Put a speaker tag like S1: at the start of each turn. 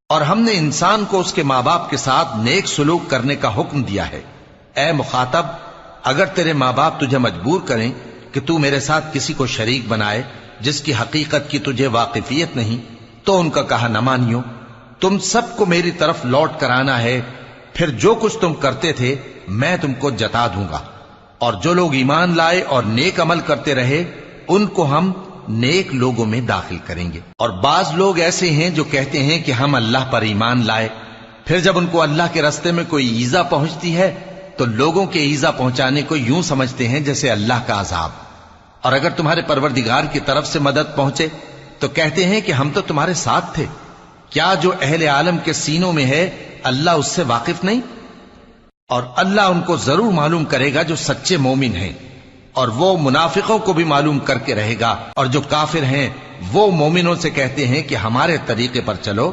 S1: और हमने इंसान को उसके माँ बाप के साथ नेक सुलूक करने का हुक्म दिया है। ए मुखातब, अगर तेरे माँ बाप तुझे मजबूर करें कि तू मेरे साथ किसी को शरीक बनाए जिसकी हकीकत की तुझे वाकिफियत नहीं, तो उनका कहा न मानियो। तुम सबको मेरी तरफ लौट कर आना है, फिर जो कुछ तुम करते थे मैं तुमको जता दूंगा। और जो लोग ईमान लाए और नेक अमल करते रहे उनको हम नेक लोगों में दाखिल करेंगे। और बाज लोग ऐसे हैं जो कहते हैं कि हम अल्लाह पर ईमान लाए, फिर जब उनको अल्लाह के रास्ते में कोई ईजा पहुंचती है तो लोगों के ईजा पहुंचाने को यूं समझते हैं जैसे अल्लाह का अजाब। और अगर तुम्हारे परवरदिगार की तरफ से मदद पहुंचे तो कहते हैं कि हम तो तुम्हारे साथ थे। क्या जो अहले आलम के सीनों में है अल्लाह उससे वाकिफ नहीं? और अल्लाह उनको जरूर मालूम करेगा जो सच्चे मोमिन हैं, और वो मुनाफिकों को भी मालूम करके रहेगा। और जो काफिर हैं वो मोमिनों से कहते हैं कि हमारे तरीके पर चलो